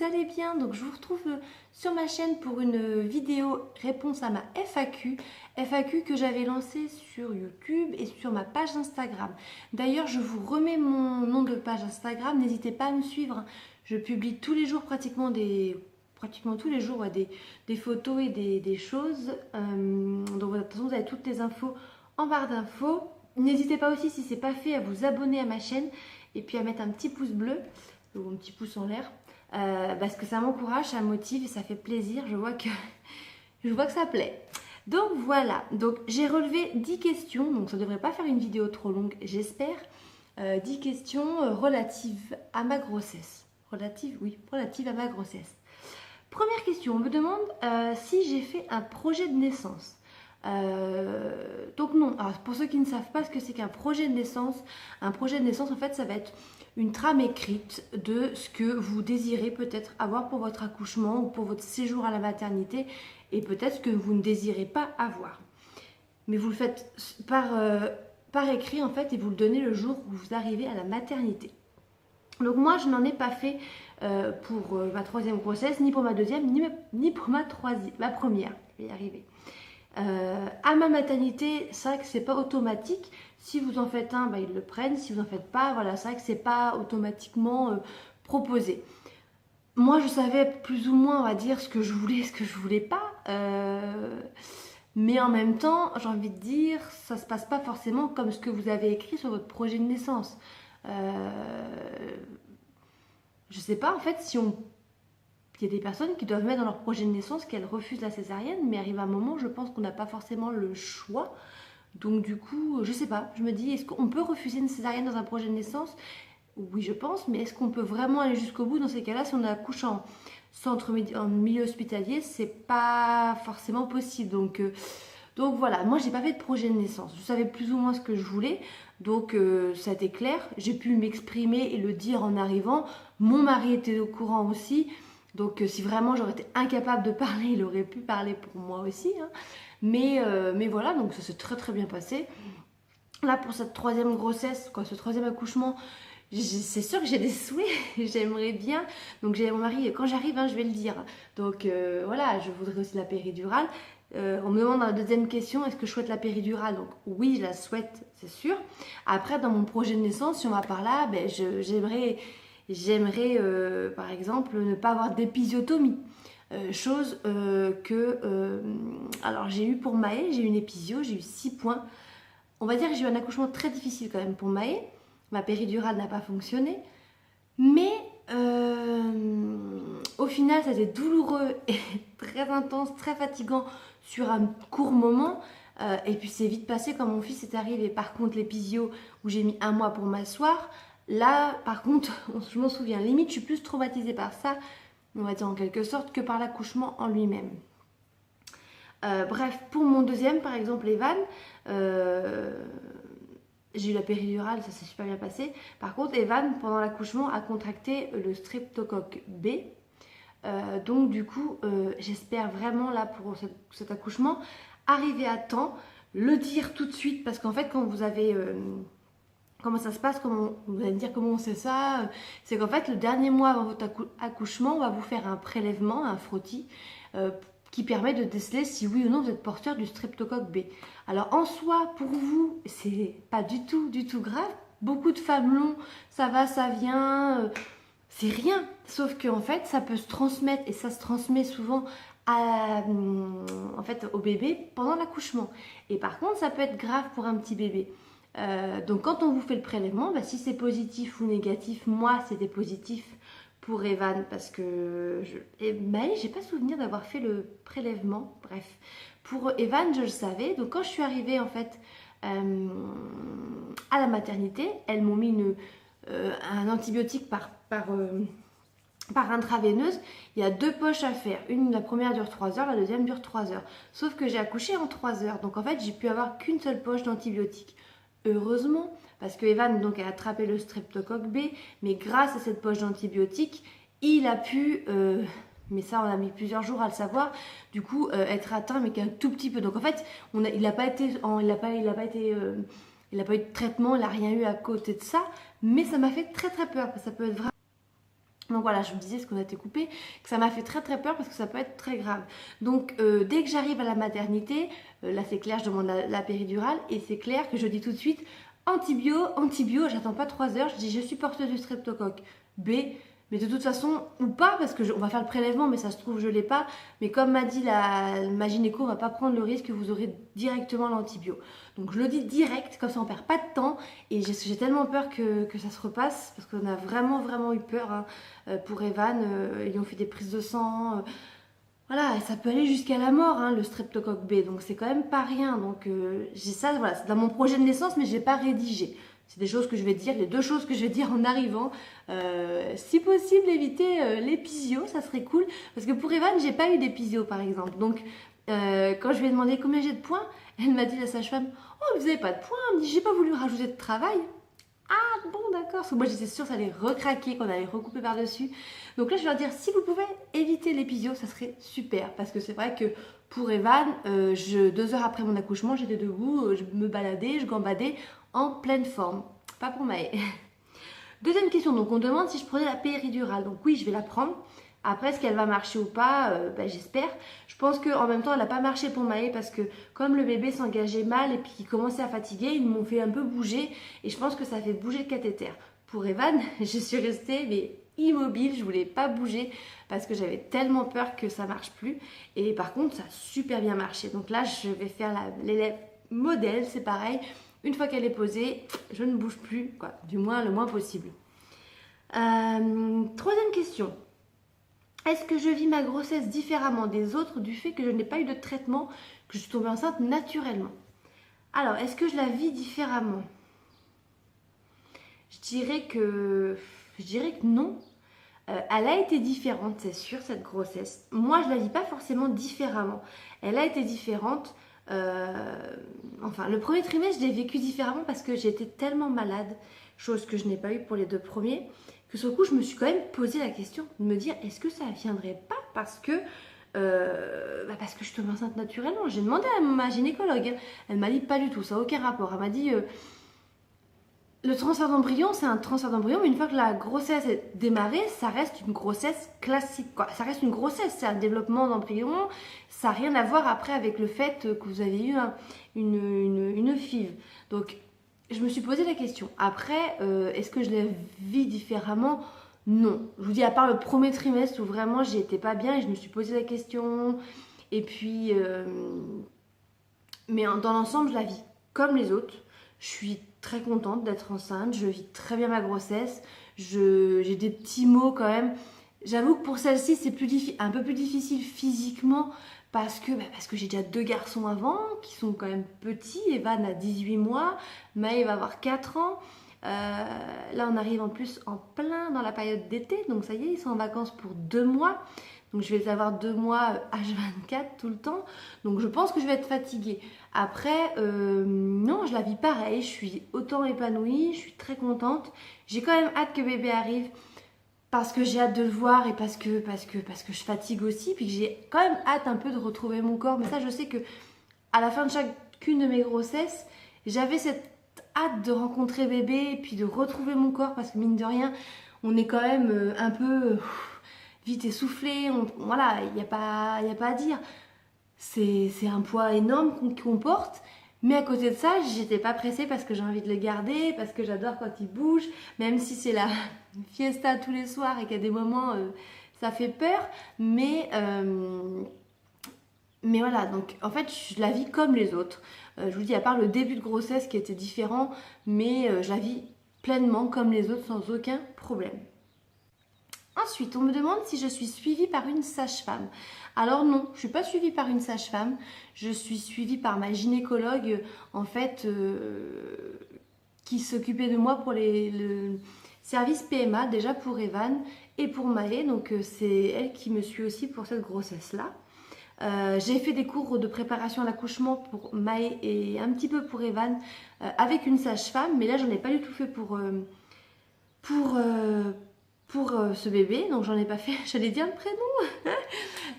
vous allez bien. Donc je vous retrouve sur ma chaîne pour une vidéo réponse à ma FAQ. FAQ que j'avais lancée sur YouTube et sur ma page Instagram. D'ailleurs, je vous remets mon nom de page Instagram. N'hésitez pas à me suivre. Je publie tous les jours pratiquement tous les jours des photos et des choses. Donc de toute façon, vous avez toutes les infos en barre d'infos. N'hésitez pas aussi, si ce n'est pas fait, à vous abonner à ma chaîne et puis à mettre un petit pouce bleu ou un petit pouce en l'air parce que ça m'encourage, ça me motive et ça fait plaisir. Je vois que ça plaît. Donc voilà, donc j'ai relevé 10 questions, donc ça ne devrait pas faire une vidéo trop longue, j'espère. 10 questions relatives à ma grossesse. Relatives à ma grossesse. Première question, on me demande si j'ai fait un projet de naissance. Donc non, alors pour ceux qui ne savent pas ce que c'est qu'un projet de naissance, un projet de naissance en fait ça va être une trame écrite de ce que vous désirez peut-être avoir pour votre accouchement ou pour votre séjour à la maternité et peut-être ce que vous ne désirez pas avoir. Mais vous le faites par écrit en fait et vous le donnez le jour où vous arrivez à la maternité. Donc moi je n'en ai pas fait pour ma troisième grossesse, ni pour ma deuxième, ni pour ma première, je vais y arriver. À ma maternité, c'est vrai que c'est pas automatique. Si vous en faites un, ils le prennent. Si vous en faites pas, voilà, c'est vrai que c'est pas automatiquement proposé. Moi, je savais plus ou moins, on va dire, ce que je voulais, ce que je voulais pas. Mais en même temps, j'ai envie de dire, ça se passe pas forcément comme ce que vous avez écrit sur votre projet de naissance. Je sais pas, en fait, il y a des personnes qui doivent mettre dans leur projet de naissance qu'elles refusent la césarienne, mais arrive un moment, je pense qu'on n'a pas forcément le choix. Donc du coup, je sais pas, je me dis, est-ce qu'on peut refuser une césarienne dans un projet de naissance? Oui, je pense, mais est-ce qu'on peut vraiment aller jusqu'au bout dans ces cas-là? Si on accouche en milieu hospitalier, c'est pas forcément possible. Donc voilà, moi j'ai pas fait de projet de naissance. Je savais plus ou moins ce que je voulais, donc ça a été clair. J'ai pu m'exprimer et le dire en arrivant. Mon mari était au courant aussi. Donc si vraiment j'aurais été incapable de parler, il aurait pu parler pour moi aussi. Hein. Mais voilà, donc ça s'est très très bien passé. Là pour cette troisième grossesse, ce troisième accouchement, c'est sûr que j'ai des souhaits, j'aimerais bien. Donc j'ai mon mari, quand j'arrive, hein, je vais le dire. Donc voilà, je voudrais aussi la péridurale. On me demande dans la deuxième question, est-ce que je souhaite la péridurale? Donc oui, je la souhaite, c'est sûr. Après, dans mon projet de naissance, si on va par là, j'aimerais par exemple ne pas avoir d'épisiotomie. Chose alors j'ai eu pour Maë, j'ai eu une épisio, j'ai eu 6 points. On va dire que j'ai eu un accouchement très difficile quand même pour Maë. Ma péridurale n'a pas fonctionné. Mais au final, ça a été douloureux et très intense, très fatigant sur un court moment. Et puis c'est vite passé quand mon fils est arrivé. Par contre, l'épisio où j'ai mis 1 mois pour m'asseoir, là, par contre, je m'en souviens, limite, je suis plus traumatisée par ça, on va dire en quelque sorte, que par l'accouchement en lui-même. Bref, pour mon deuxième, par exemple, Evan, j'ai eu la péridurale, ça s'est super bien passé. Par contre, Evan, pendant l'accouchement, a contracté le streptocoque B. Donc du coup, j'espère vraiment là pour cet accouchement, arriver à temps, le dire tout de suite, parce qu'en fait, quand vous avez... Comment ça se passe? Vous allez me dire comment on sait ça? C'est qu'en fait, le dernier mois avant votre accouchement, on va vous faire un prélèvement, un frottis, qui permet de déceler si oui ou non vous êtes porteur du streptocoque B. Alors en soi, pour vous, c'est pas du tout grave. Beaucoup de femmes l'ont, ça va, ça vient, c'est rien. Sauf qu'en fait, ça peut se transmettre et ça se transmet souvent au bébé pendant l'accouchement. Et par contre, ça peut être grave pour un petit bébé. Donc quand on vous fait le prélèvement, si c'est positif ou négatif, moi c'était positif pour Evan parce que j'ai pas souvenir d'avoir fait le prélèvement. Bref, pour Evan je le savais. Donc quand je suis arrivée en fait à la maternité, elles m'ont mis un antibiotique par intraveineuse. Il y a 2 poches à faire. La première dure 3 heures, la deuxième dure 3 heures. Sauf que j'ai accouché en 3 heures. Donc en fait j'ai pu avoir qu'une seule poche d'antibiotique. Heureusement, parce que Evan donc, a attrapé le streptocoque B, mais grâce à cette poche d'antibiotiques, il a pu, mais ça on a mis plusieurs jours à le savoir, du coup être atteint mais qu'un tout petit peu. Donc en fait, il n'a pas eu de traitement, il n'a rien eu à côté de ça, mais ça m'a fait très très peur, parce que ça peut être Donc voilà, je vous disais ce qu'on a été coupé, que ça m'a fait très très peur parce que ça peut être très grave. Donc dès que j'arrive à la maternité, là c'est clair, je demande la péridurale et c'est clair que je dis tout de suite antibio, j'attends pas 3 heures, je dis je suis porteuse du streptocoque B, mais de toute façon, ou pas, parce que on va faire le prélèvement, mais ça se trouve je l'ai pas, mais comme m'a dit ma gynéco, on va pas prendre le risque, vous aurez directement l'antibio. Donc je le dis direct, comme ça on perd pas de temps, et j'ai tellement peur que ça se repasse, parce qu'on a vraiment eu peur hein, pour Evan, ils ont fait des prises de sang, voilà, et ça peut aller jusqu'à la mort, hein, le streptocoque B, donc c'est quand même pas rien. Donc j'ai ça, voilà, c'est dans mon projet de naissance, mais je l'ai pas rédigé. C'est des choses que je vais dire, les 2 choses que je vais dire en arrivant. Si possible, éviter l'épisio, ça serait cool. Parce que pour Evan, j'ai pas eu d'épisio par exemple. Donc quand je lui ai demandé combien j'ai de points, elle m'a dit, la sage-femme, oh vous avez pas de points. Elle me dit, j'ai pas voulu rajouter de travail. Ah bon d'accord, parce que moi j'étais sûre que ça allait recraquer, qu'on allait recouper par-dessus. Donc là je vais leur dire, si vous pouvez éviter l'épisio, ça serait super. Parce que c'est vrai que pour Evan, 2 heures après mon accouchement, j'étais debout, je me baladais, je gambadais en pleine forme. Pas pour Maë. Deuxième question, donc on demande si je prenais la péridurale. Donc oui, je vais la prendre. Après, est-ce qu'elle va marcher ou pas j'espère. Je pense qu'en même temps, elle n'a pas marché pour Maë parce que comme le bébé s'engageait mal et puis qu'il commençait à fatiguer, ils m'ont fait un peu bouger et je pense que ça a fait bouger le cathéter. Pour Evan, je suis restée mais immobile, je voulais pas bouger parce que j'avais tellement peur que ça marche plus. Et par contre, ça a super bien marché. Donc là, je vais faire l'élève modèle, c'est pareil. Une fois qu'elle est posée, je ne bouge plus, quoi, du moins le moins possible. Troisième question. Est-ce que je vis ma grossesse différemment des autres du fait que je n'ai pas eu de traitement, que je suis tombée enceinte naturellement? Alors, est-ce que je la vis différemment? Je dirais que non. Elle a été différente, c'est sûr, cette grossesse. Moi, je ne la vis pas forcément différemment. Elle a été différente. Enfin, le premier trimestre, je l'ai vécu différemment parce que j'étais tellement malade, chose que je n'ai pas eu pour les 2 premiers, que sur le coup, je me suis quand même posé la question de me dire, est-ce que ça ne viendrait pas parce que je suis tombée enceinte naturellement? J'ai demandé à ma gynécologue, elle m'a dit pas du tout, ça n'a aucun rapport. Elle m'a dit, le transfert d'embryon, c'est un transfert d'embryon, mais une fois que la grossesse est démarrée, ça reste une grossesse classique, quoi. Ça reste une grossesse, c'est un développement d'embryon, ça n'a rien à voir après avec le fait que vous avez eu une FIV. Donc, je me suis posé la question. Après, est-ce que je la vis différemment? Non. Je vous dis, à part le premier trimestre où vraiment j'étais pas bien et je me suis posé la question. Et puis, mais dans l'ensemble, je la vis comme les autres. Je suis très contente d'être enceinte, je vis très bien ma grossesse, j'ai des petits mots quand même. J'avoue que pour celle-ci, c'est un peu plus difficile physiquement parce que j'ai déjà 2 garçons avant qui sont quand même petits. Evan a 18 mois, Maë va avoir 4 ans. Là, on arrive en plus en plein dans la période d'été, donc ça y est, ils sont en vacances pour 2 mois. Donc je vais les avoir 2 mois H24 tout le temps. Donc je pense que je vais être fatiguée. Après, non, je la vis pareil. Je suis autant épanouie, je suis très contente. J'ai quand même hâte que bébé arrive parce que j'ai hâte de le voir et parce que je fatigue aussi. Puis que j'ai quand même hâte un peu de retrouver mon corps. Mais ça, je sais que à la fin de chacune de mes grossesses, j'avais cette hâte de rencontrer bébé et puis de retrouver mon corps parce que mine de rien, on est quand même un peu vite essoufflé, voilà, il n'y a pas à dire. C'est un poids énorme qu'on porte, mais à côté de ça, j'étais pas pressée parce que j'ai envie de le garder, parce que j'adore quand il bouge, même si c'est la fiesta tous les soirs et qu'il y a des moments, ça fait peur, mais voilà, donc en fait, je la vis comme les autres. Je vous dis, à part le début de grossesse qui était différent, mais je la vis pleinement comme les autres sans aucun problème. Ensuite, on me demande si je suis suivie par une sage-femme. Alors non, je ne suis pas suivie par une sage-femme. Je suis suivie par ma gynécologue, en fait, qui s'occupait de moi pour le service PMA, déjà pour Evan et pour Maë. Donc c'est elle qui me suit aussi pour cette grossesse-là. J'ai fait des cours de préparation à l'accouchement pour Maë et un petit peu pour Evan avec une sage-femme. Mais là, j'en ai pas du tout fait pour ce bébé, donc j'en ai pas fait, j'allais dire le prénom.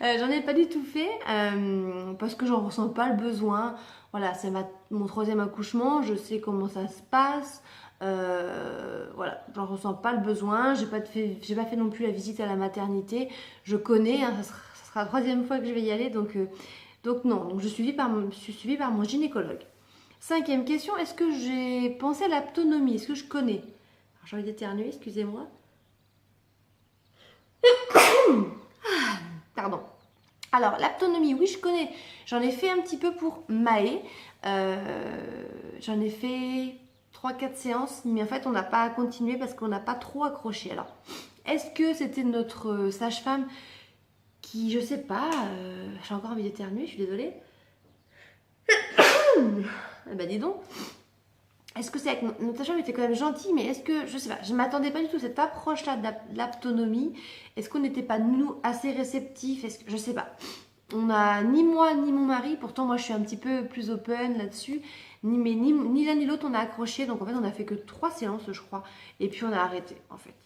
J'en ai pas du tout fait parce que j'en ressens pas le besoin. Voilà, c'est mon troisième accouchement, je sais comment ça se passe. Voilà, j'en ressens pas le besoin. J'ai pas fait non plus la visite à la maternité. Je connais, hein, ça sera la troisième fois que je vais y aller, donc non. Donc je suis suivie par mon gynécologue. Cinquième question, est-ce que j'ai pensé à l'autonomie? Est-ce que je connais? J'ai envie d'éternuer, excusez-moi. Pardon. Alors, l'autonomie, oui, je connais. J'en ai fait un petit peu pour Maë. J'en ai fait 3-4 séances, mais en fait, on n'a pas continué parce qu'on n'a pas trop accroché. Alors, est-ce que c'était notre sage-femme qui, je sais pas, j'ai encore envie d'éternuer, je suis désolée. Eh ben, dis donc. Est-ce que c'est avec notre sage-femme était quand même gentil, mais est-ce que, je sais pas, je m'attendais pas du tout à cette approche-là de l'autonomie. Est-ce qu'on n'était pas, nous, assez réceptifs? Je sais pas. On a ni moi ni mon mari, pourtant moi je suis un petit peu plus open là-dessus, ni l'un ni l'autre on a accroché, donc en fait on a fait que 3 séances je crois, et puis on a arrêté en fait.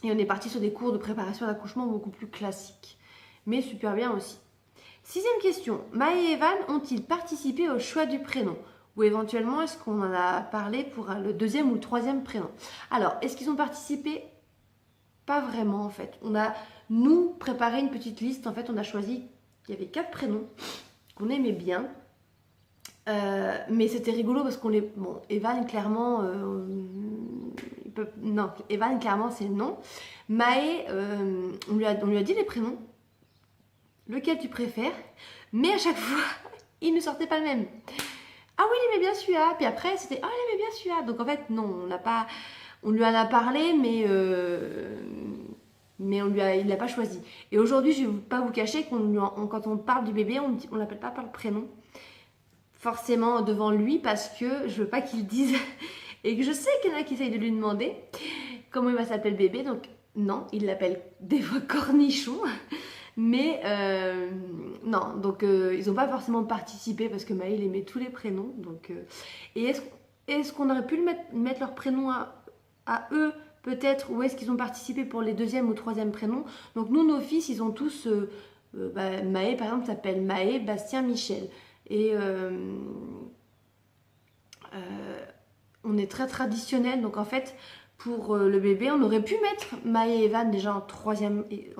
Et on est parti sur des cours de préparation d'accouchement beaucoup plus classiques, mais super bien aussi. Sixième question, Maë et Evan ont-ils participé au choix du prénom? Ou éventuellement est-ce qu'on en a parlé pour le deuxième ou le troisième prénom? Alors, est-ce qu'ils ont participé? Pas vraiment en fait. On a, nous, préparé une petite liste, en fait on a choisi, il y avait 4 prénoms qu'on aimait bien. Mais c'était rigolo parce qu'on les... Bon, Evan clairement... Non, Evan clairement c'est non. Maë, on lui a dit les prénoms. Lequel tu préfères? Mais à chaque fois, il ne sortait pas le même. Ah oui, il aimait bien celui-là. Puis après, c'était ah, il aimait bien celui-là. Donc en fait, non, on n'a pas... On lui en a parlé, mais il l'a pas choisi. Et aujourd'hui, je ne vais pas vous cacher quand on parle du bébé, on l'appelle pas par le prénom. Forcément devant lui, parce que je veux pas qu'il dise... Et que je sais qu'il y en a qui essayent de lui demander comment il va s'appeler le bébé. Donc non, il l'appelle des fois Cornichon. Mais non, donc ils n'ont pas forcément participé parce que Maël aimait tous les prénoms. Donc, et est-ce qu'on aurait pu mettre leur prénom à eux peut-être, ou est-ce qu'ils ont participé pour les deuxième ou troisième prénoms? Donc nous, nos fils, ils ont tous... Maë, par exemple, s'appelle Maë, Bastien, Michel. Et on est très traditionnel, donc en fait... Pour le bébé, on aurait pu mettre Maë et Evan déjà en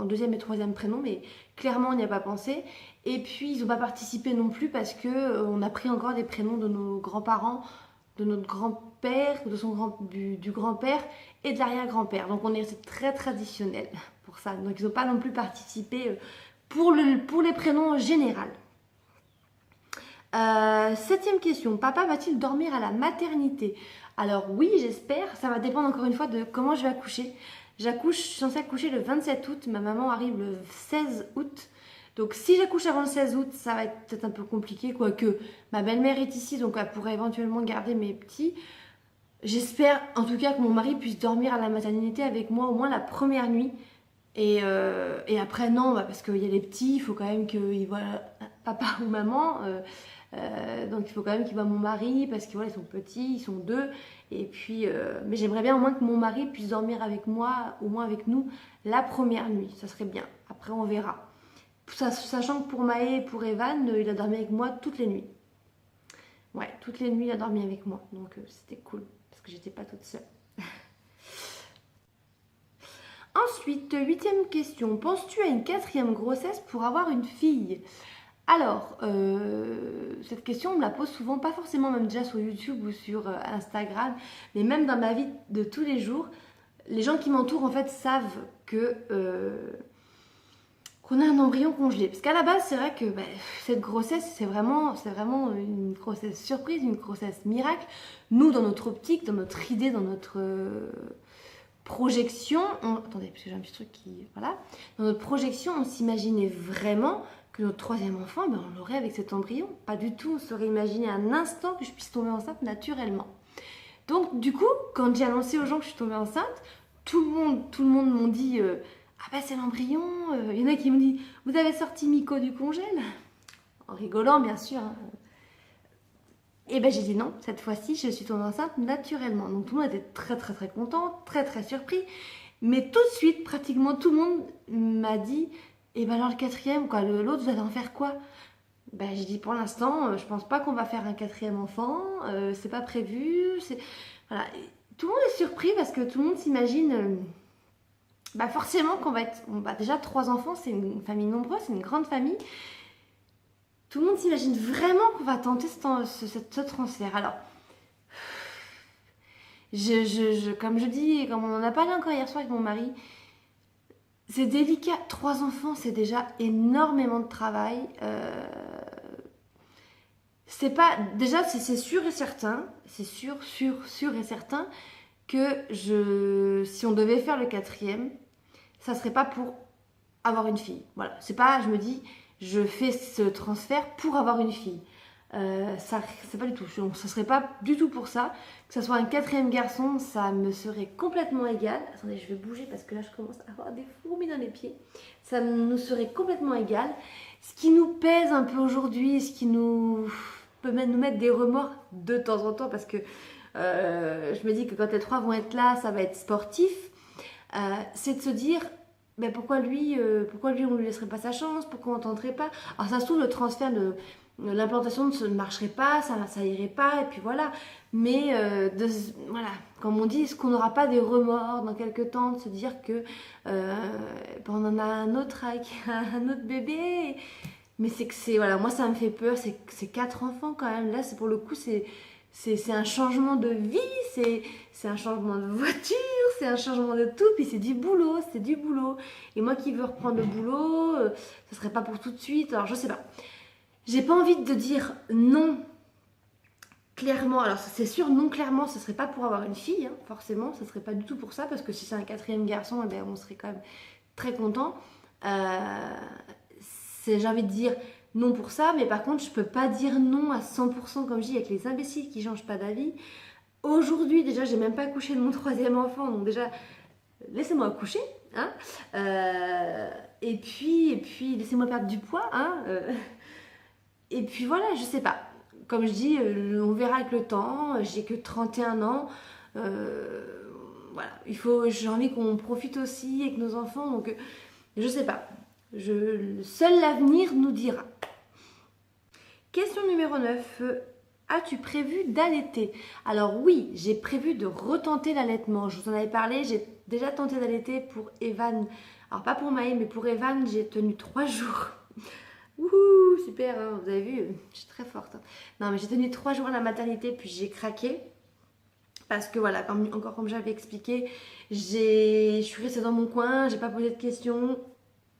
deuxième et troisième prénom, mais clairement on n'y a pas pensé. Et puis ils n'ont pas participé non plus parce que on a pris encore des prénoms de nos grands-parents, de notre grand-père, du grand-père et de l'arrière-grand-père. Donc on est très traditionnel pour ça. Donc ils n'ont pas non plus participé pour les prénoms en général. Septième question, papa va-t-il dormir à la maternité? Alors oui, j'espère, ça va dépendre encore une fois de comment je vais accoucher. Je suis censée accoucher le 27 août, ma maman arrive le 16 août. Donc si j'accouche avant le 16 août, ça va être peut-être un peu compliqué, quoique ma belle-mère est ici, donc elle pourrait éventuellement garder mes petits. J'espère en tout cas que mon mari puisse dormir à la maternité avec moi au moins la première nuit. Et après non, parce qu'il y a les petits, il faut quand même qu'ils voient papa ou maman. Donc il faut quand même qu'il voit mon mari parce que voilà, ils sont petits, ils sont 2. Et puis, mais j'aimerais bien au moins que mon mari puisse dormir avec moi, au moins avec nous, la première nuit. Ça serait bien. Après on verra. Sachant que pour Maë et pour Evan, il a dormi avec moi toutes les nuits. Ouais, toutes les nuits il a dormi avec moi. Donc c'était cool parce que j'étais pas toute seule. Ensuite, 8e question. Penses-tu à une 4e grossesse pour avoir une fille? Alors, cette question, on me la pose souvent, pas forcément même déjà sur YouTube ou sur Instagram, mais même dans ma vie de tous les jours. Les gens qui m'entourent, en fait, savent qu'on a un embryon congelé. Parce qu'à la base, c'est vrai que cette grossesse, c'est vraiment une grossesse surprise, une grossesse miracle. Nous, dans notre optique, dans notre idée, dans notre... projection, attendez, parce que j'ai un petit truc qui... Voilà. Dans notre projection, on s'imaginait vraiment que notre 3e enfant, on l'aurait avec cet embryon. Pas du tout, on s'aurait imaginé un instant que je puisse tomber enceinte naturellement. Donc, du coup, quand j'ai annoncé aux gens que je suis tombée enceinte, tout le monde m'ont dit ah ben c'est l'embryon. Il y en a qui m'ont dit vous avez sorti Miko du congèle? En rigolant, bien sûr. Hein. Et ben j'ai dit non, cette fois-ci je suis tombée enceinte naturellement. Donc tout le monde était très très très content, très très surpris. Mais tout de suite, pratiquement tout le monde m'a dit Et ben alors le quatrième, quoi, l'autre, vous allez en faire quoi? Ben j'ai dit pour l'instant, je pense pas qu'on va faire un quatrième enfant, c'est pas prévu, Voilà. Et tout le monde est surpris parce que tout le monde s'imagine, bah forcément qu'on va être, déjà trois enfants, c'est une famille nombreuse, c'est une grande famille. Tout le monde s'imagine vraiment qu'on va tenter ce transfert. Alors, comme je dis, comme on en a parlé encore hier soir avec mon mari, c'est délicat. Trois enfants, c'est déjà énormément de travail. C'est pas déjà, c'est sûr et certain, c'est sûr et certain que si on devait faire le quatrième, ça serait pas pour avoir une fille. Voilà, c'est pas, je me dis, je fais ce transfert pour avoir une fille. Ça, c'est pas du tout. Ça serait pas du tout pour ça. Que ce soit un quatrième garçon, ça me serait complètement égal. Attendez, je vais bouger parce que là, je commence à avoir des fourmis dans les pieds. Ça nous serait complètement égal. Ce qui nous pèse un peu aujourd'hui, ce qui peut même nous mettre des remords de temps en temps, parce que je me dis que quand les trois vont être là, ça va être sportif. C'est de se dire, ben pourquoi lui on lui laisserait pas sa chance, pourquoi on tenterait pas. Alors ça se trouve, le transfert l'implantation ne marcherait pas, ça irait pas, et puis voilà. Mais voilà, comme on dit, est-ce qu'on n'aura pas des remords dans quelques temps de se dire que on en a un autre avec un autre bébé. Mais voilà, moi ça me fait peur, c'est quatre enfants quand même. Là, c'est pour le coup, c'est un changement de vie, c'est un changement de voiture, c'est un changement de tout, puis c'est du boulot. Et moi qui veux reprendre le boulot, ça serait pas pour tout de suite, alors je sais pas. J'ai pas envie de dire non clairement, alors c'est sûr, non clairement, ce serait pas pour avoir une fille, hein, forcément, ce serait pas du tout pour ça, parce que si c'est un quatrième garçon, eh ben, on serait quand même très content. J'ai envie de dire non pour ça, mais par contre, je peux pas dire non à 100%, comme je dis, avec les imbéciles qui changent pas d'avis. Aujourd'hui, déjà, j'ai même pas accouché de mon troisième enfant, donc déjà, laissez-moi accoucher, hein. Et puis, laissez-moi perdre du poids, hein. Et puis voilà, je sais pas. Comme je dis, on verra avec le temps. J'ai que 31 ans. Voilà, j'ai envie qu'on profite aussi avec nos enfants. Donc, je sais pas. Seul l'avenir nous dira. Question numéro 9. As-tu prévu d'allaiter? Alors oui, j'ai prévu de retenter l'allaitement. Je vous en avais parlé, j'ai déjà tenté d'allaiter pour Evan. Alors pas pour Maë, mais pour Evan, j'ai tenu 3 jours. Wouhou, super, hein, vous avez vu, je suis très forte. Hein. Non, mais j'ai tenu 3 jours à la maternité, puis j'ai craqué. Parce que voilà, comme j'avais expliqué, je suis restée dans mon coin, j'ai pas posé de questions,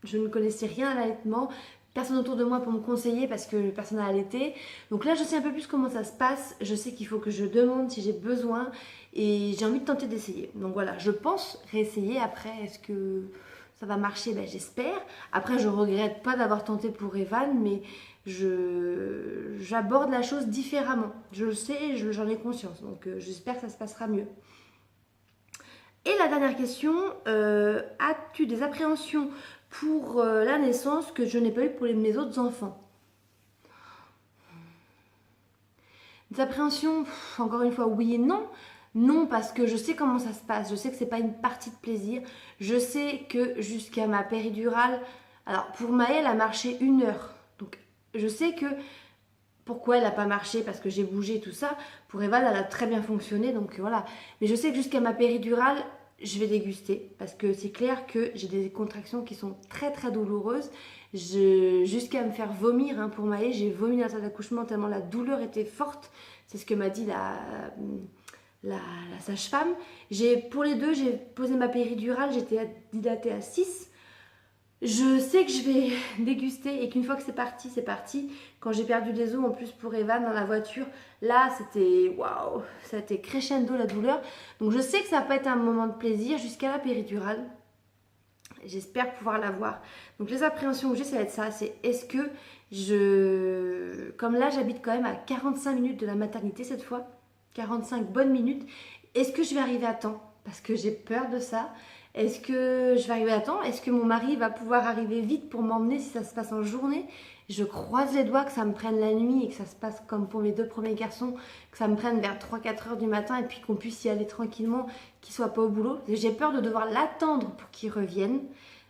je ne connaissais rien à l'allaitement. Personne autour de moi pour me conseiller parce que personne n'a allaité. Donc là, je sais un peu plus comment ça se passe. Je sais qu'il faut que je demande si j'ai besoin et j'ai envie de tenter d'essayer. Donc voilà, je pense réessayer. Après, est-ce que ça va marcher? Ben, j'espère. Après, je regrette pas d'avoir tenté pour Evan, mais j'aborde la chose différemment. Je le sais, j'en ai conscience. Donc j'espère que ça se passera mieux. Et la dernière question, as-tu des appréhensions pour la naissance que je n'ai pas eu pour mes autres enfants? Des appréhensions, encore une fois, oui et non. Non, parce que je sais comment ça se passe. Je sais que c'est pas une partie de plaisir. Je sais que jusqu'à ma péridurale, alors pour Maë, elle a marché 1 heure. Donc je sais que pourquoi elle n'a pas marché, parce que j'ai bougé tout ça. Pour Evan, elle a très bien fonctionné, donc voilà. Mais je sais que jusqu'à ma péridurale, je vais déguster, parce que c'est clair que j'ai des contractions qui sont très très douloureuses. Jusqu'à me faire vomir, hein, pour Maë, j'ai vomi dans la salle d'accouchement tellement la douleur était forte. C'est ce que m'a dit la sage-femme. Pour les deux, j'ai posé ma péridurale, j'étais dilatée à 6. Je sais que je vais déguster et qu'une fois que c'est parti, c'est parti. Quand j'ai perdu des os en plus pour Evan dans la voiture, là c'était waouh, ça a été crescendo la douleur. Donc je sais que ça va pas être un moment de plaisir jusqu'à la péridurale. J'espère pouvoir l'avoir. Donc les appréhensions que j'ai, ça va être ça, c'est est-ce que comme là j'habite quand même à 45 minutes de la maternité cette fois, 45 bonnes minutes, est-ce que je vais arriver à temps? Parce que j'ai peur de ça. Est-ce que je vais arriver à temps? Est-ce que mon mari va pouvoir arriver vite pour m'emmener si ça se passe en journée? Je croise les doigts que ça me prenne la nuit et que ça se passe comme pour mes 2 premiers garçons, que ça me prenne vers 3-4 heures du matin et puis qu'on puisse y aller tranquillement, qu'il ne soit pas au boulot. J'ai peur de devoir l'attendre pour qu'il revienne.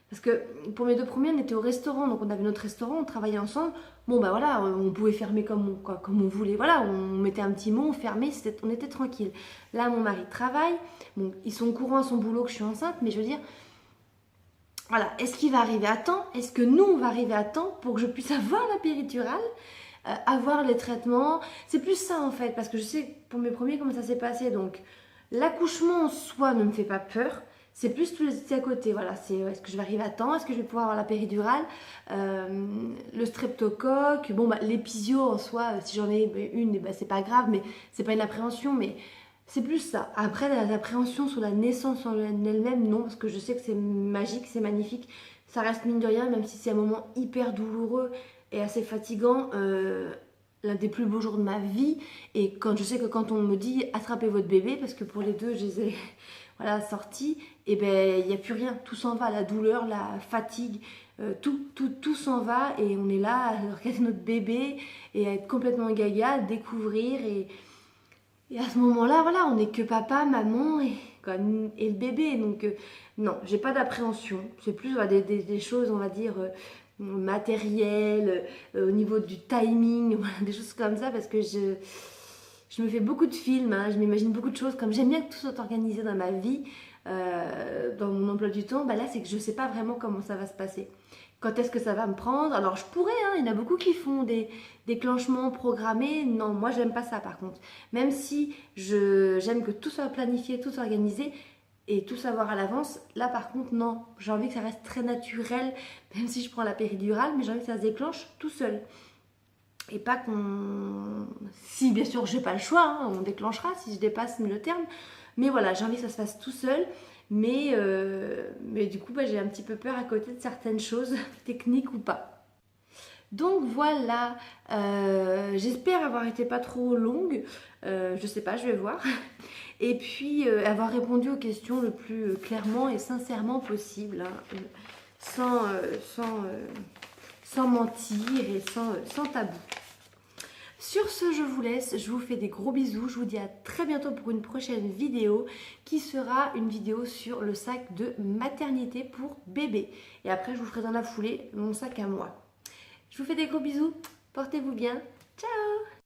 Parce que pour mes 2 premiers, on était au restaurant, donc on avait notre restaurant, on travaillait ensemble. Bon bah voilà, on pouvait fermer comme on voulait. Voilà, on mettait un petit mot, on fermait, on était tranquille. Là, mon mari travaille, bon, ils sont au courant à son boulot que je suis enceinte, mais je veux dire, voilà, est-ce qu'il va arriver à temps? Est-ce que nous, on va arriver à temps pour que je puisse avoir la péridurale, avoir les traitements? C'est plus ça en fait, parce que je sais pour mes premiers comment ça s'est passé. Donc, l'accouchement en soi ne me fait pas peur. C'est plus tous les petits à côté. Voilà, c'est est-ce que je vais arriver à temps? Est-ce que je vais pouvoir avoir la péridurale? Le streptocoque, bon, bah, l'épisio en soi, si j'en ai une, eh ben, c'est pas grave, mais c'est pas une appréhension, mais c'est plus ça. Après, l'appréhension sur la naissance en elle-même, non, parce que je sais que c'est magique, c'est magnifique. Ça reste mine de rien, même si c'est un moment hyper douloureux et assez fatigant, l'un des plus beaux jours de ma vie. Et quand je sais que quand on me dit attrapez votre bébé, parce que pour les deux, je les ai voilà, sortis, et ben il n'y a plus rien, tout s'en va, la douleur, la fatigue, tout s'en va et on est là à regarder notre bébé et à être complètement gaga, à découvrir et à ce moment-là, voilà, on n'est que papa, maman et le bébé. Donc, non, j'ai pas d'appréhension. C'est plus des choses, on va dire, matérielles, au niveau du timing, voilà, des choses comme ça, parce que je me fais beaucoup de films, hein, je m'imagine beaucoup de choses. Comme j'aime bien que tout soit organisé dans ma vie, dans mon emploi du temps, bah là, c'est que je ne sais pas vraiment comment ça va se passer. Quand est-ce que ça va me prendre? Alors je pourrais, hein, il y en a beaucoup qui font des déclenchements programmés. Non, moi j'aime pas ça par contre. Même si j'aime que tout soit planifié, tout soit organisé et tout savoir à l'avance, là par contre non. J'ai envie que ça reste très naturel, même si je prends la péridurale, mais j'ai envie que ça se déclenche tout seul. Et pas qu'on... Si bien sûr j'ai pas le choix, hein, on déclenchera si je dépasse le terme. Mais voilà, j'ai envie que ça se fasse tout seul. Mais du coup, bah, j'ai un petit peu peur à côté de certaines choses, techniques ou pas. Donc voilà, j'espère avoir été pas trop longue, je sais pas, je vais voir. Et puis avoir répondu aux questions le plus clairement et sincèrement possible, hein, sans mentir et sans tabou. Sur ce, je vous laisse, je vous fais des gros bisous, je vous dis à très bientôt pour une prochaine vidéo qui sera une vidéo sur le sac de maternité pour bébé. Et après, je vous ferai dans la foulée mon sac à moi. Je vous fais des gros bisous, portez-vous bien, ciao!